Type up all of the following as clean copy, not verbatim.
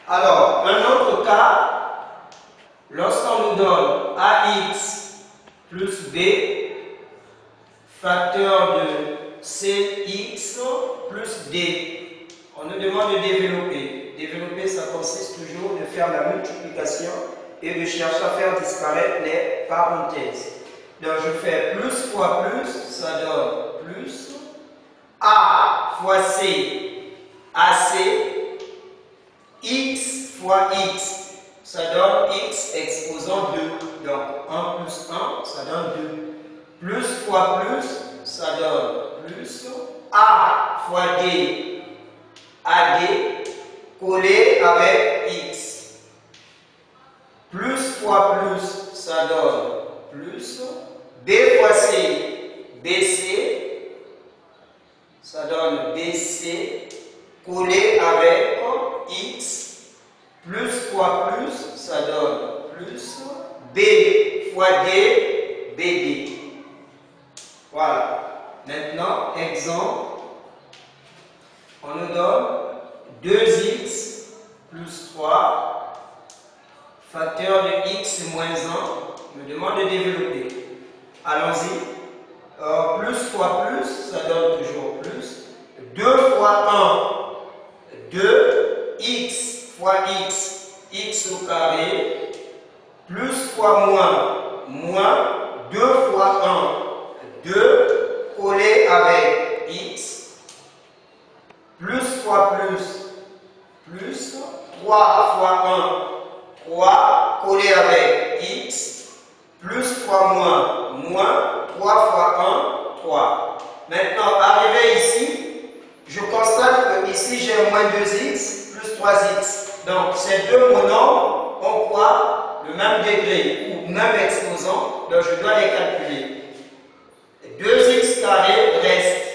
Alors, un autre cas, lorsqu'on nous donne AX plus B, facteur de CX plus D, on nous demande de développer. Développer, ça consiste toujours de faire la multiplication et de chercher à faire disparaître les parenthèses. Donc, je fais plus fois plus, ça donne plus. A fois C, AC. X fois X, ça donne X exposant 2. Donc, 1 plus 1, ça donne 2. Plus fois plus, ça donne plus. A fois D, AD, collé avec X. Plus fois plus, ça donne plus. B fois C, BC, ça donne BC, collé avec X. Plus fois plus, ça donne plus. B fois D, BD. Voilà. Maintenant, exemple, on nous donne 2x plus 3, facteur de x moins 1, on me demande de développer. Allons-y. Plus fois plus, ça donne toujours plus. 2 fois 1, 2, x fois x, x au carré, plus fois moins 2 fois 1, 2, collé avec x, plus fois plus 3 fois 1, 3, collé avec x, plus fois moins 3 fois 1, 3. Maintenant, arrivé ici, je constate que ici j'ai moins 2x plus 3x. Donc, ces deux monombres ont quoi? Le même degré ou même exposant. Donc, je dois les calculer. 2x carré reste.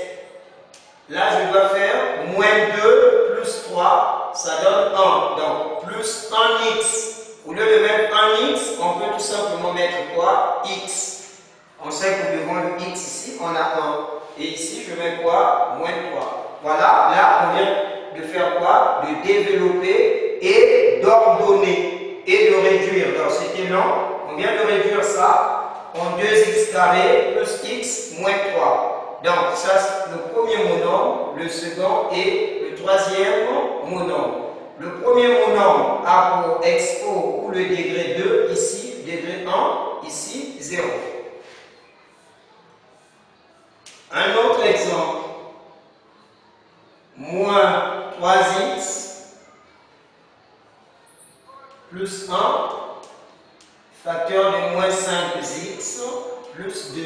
Là, je dois faire moins 2 plus 3, ça donne 1. Donc, plus 1x. Au lieu de mettre 1x, on peut tout simplement mettre quoi? X. On sait que devant le x ici, on a 1. Et ici, je mets quoi? Moins 3. Voilà, là, on vient de faire quoi? De développer et d'ordonner et de réduire. Donc, c'était long. On vient de réduire ça en 2x carré plus x moins 3. Donc, ça, c'est le premier monombre, le second et le troisième monombre. Le premier monombre a pour expo ou le degré 2, ici, degré 1, ici, 0. Un autre exemple. Moins 3x plus 1, facteur de moins 5x plus 2.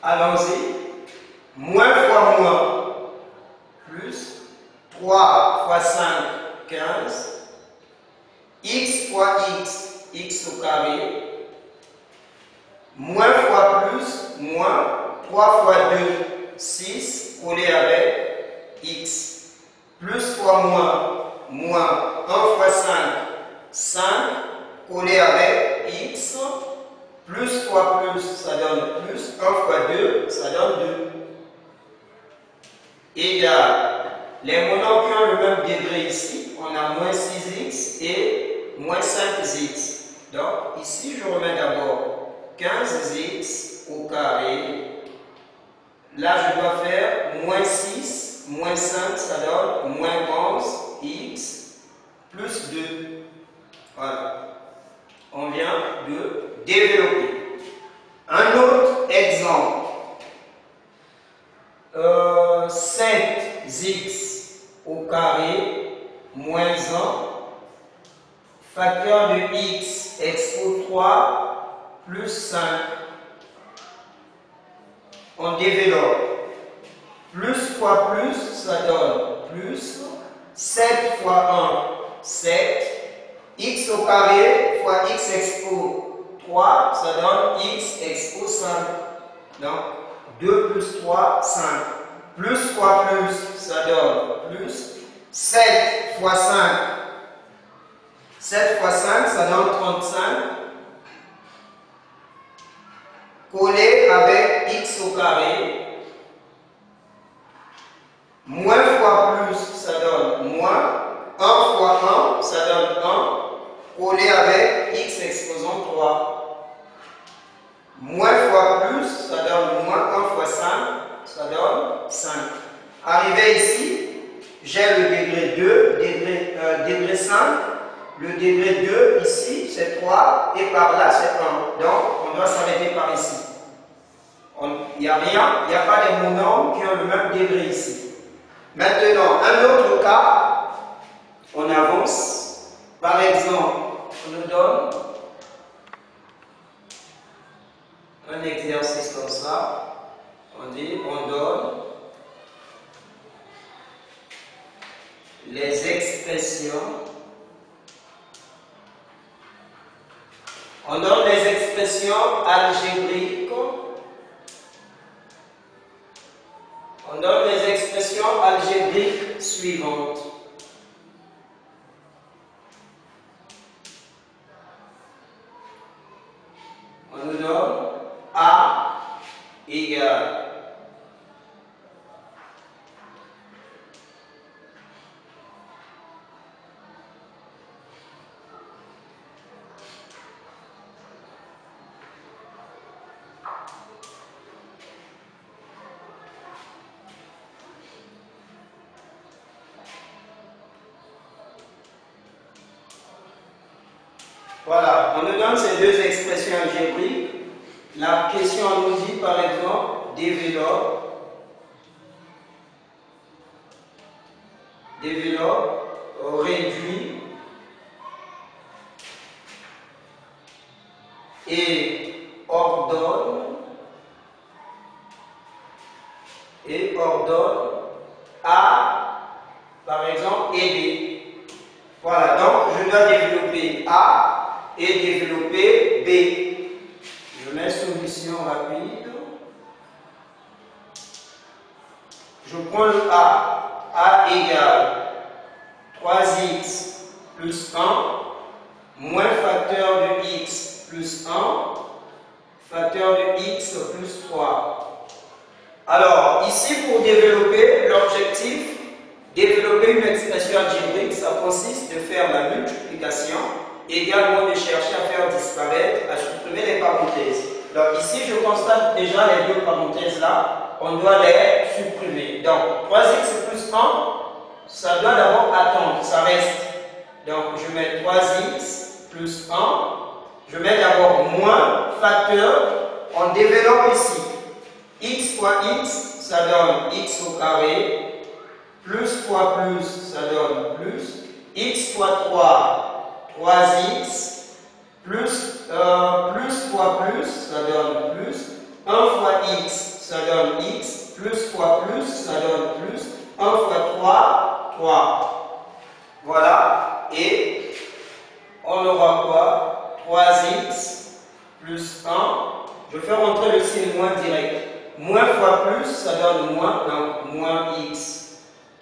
Allons-y. Moins fois moins, plus 3 fois 5, 15. X fois x, x au carré. Moins fois plus, moins 3 fois 2, 6, collé avec x. Plus fois moins 1 fois 5, 5, collé avec x. Plus fois plus, ça donne plus. 1 fois 2, ça donne 2. Égal. Les monombres qui ont le même degré ici, on a moins 6x et moins 5x. Donc, ici, je remets d'abord 15x au carré. Là, je dois faire moins 6, moins 5, ça donne moins 11x plus 2. Voilà. On vient de développer. Un autre exemple. 7x au carré moins 1, facteur de x expo 3 plus 5. On développe. Plus fois plus, ça donne plus. 7 fois 1, 7. X au carré fois x expo 3, ça donne x expo 5. Donc, 2 plus 3, 5. Plus fois plus, ça donne plus. 7 fois 5. 7 fois 5, ça donne 35. Collé avec x au carré. Moins fois plus, ça donne moins. collé avec x exposant 3. Moins fois plus, ça donne moins 1 fois 5, ça donne 5. Arrivé ici, j'ai le degré 2, degré 5. Le degré 2 ici, c'est 3, et par là, c'est 1. Donc, on doit s'arrêter par ici. Il n'y a rien, il n'y a pas de monomes qui ont le même degré ici. Maintenant, un autre cas, on avance. Par exemple, on nous donne un exercice comme ça. On dit, on donne les expressions. On donne les expressions algébriques. On donne les expressions algébriques suivantes. On nous donne A égale voilà, on nous donne ces deux expressions algébriques. La question nous dit par exemple développe, réduit et ordonne A, par exemple, aider. Voilà, donc je dois développer A et développer B. Je mets solution rapide. Je prends le A égale 3x plus 1 moins facteur de x plus 1 facteur de x plus 3. Alors, ici, pour développer l'objectif, développer une expression algébrique, ça consiste de faire la multiplication, également de chercher à faire disparaître, à supprimer les parenthèses. Donc ici, je constate déjà les deux parenthèses là, on doit les supprimer. Donc 3x plus 1, ça doit d'abord attendre, ça reste. Donc je mets 3x plus 1, je mets d'abord moins facteur, on développe ici. X fois x, ça donne x au carré, plus fois plus, ça donne plus, x fois 3, 3x, plus fois plus, ça donne plus, 1 fois x, ça donne x, plus fois plus, ça donne plus, 1 fois 3, 3. Voilà, et on aura quoi? 3x plus 1, je vais faire rentrer le signe moins direct. Moins fois plus, ça donne moins, donc moins x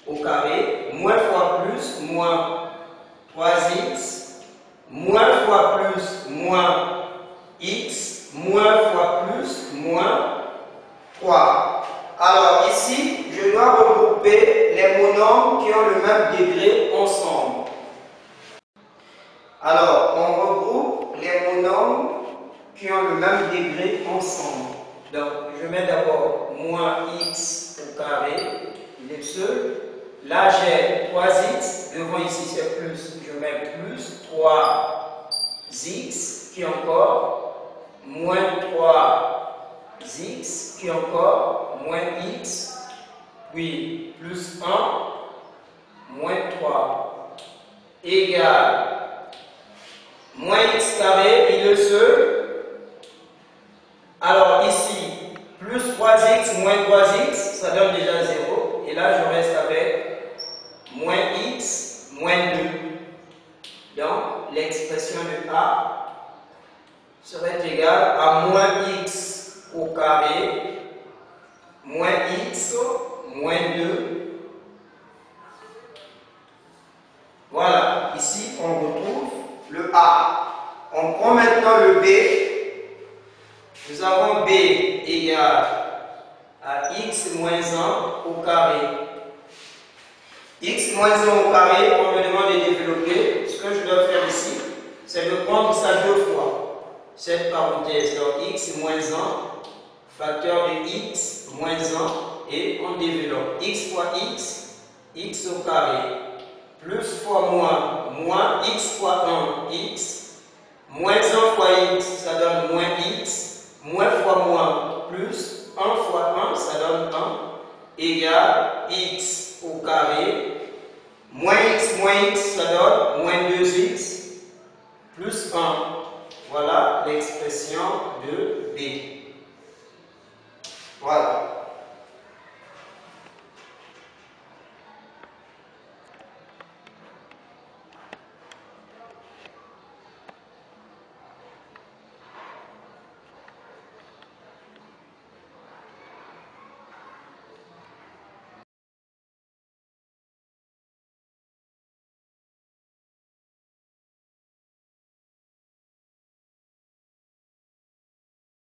au carré, moins fois plus, moins 3x, moins fois plus, moins x, moins fois plus, moins 3. Alors ici, je dois regrouper les monomes qui ont le même degré ensemble. Alors, on regroupe les monomes qui ont le même degré ensemble. Donc, je mets d'abord moins x au carré, il est seul. Là, j'ai 3x, devant ici c'est plus, je mets plus 3x, qui est encore moins 3x, qui est encore moins x, puis plus 1, moins 3, égale moins x carré, il est seul. Alors ici, plus 3x moins 3x, ça donne déjà 0. Et là, je reste avec moins x moins 2. Donc, l'expression de A serait égale à moins x au carré, moins x moins 2. Voilà, ici, on retrouve le A. On prend maintenant le B. Nous avons B égale à x moins 1 au carré. X moins 1 au carré, on me demande de développer. Ce que je dois faire ici, c'est de prendre ça deux fois. Cette parenthèse, donc x moins 1, facteur de x moins 1, et on développe x fois x au carré, plus fois moins x fois 1, x, moins 1 fois x, ça donne moins x, moins fois moins, plus 1 fois 1, ça donne 1, égale x au carré, moins x, ça donne moins 2x, plus 1. Voilà l'expression de B.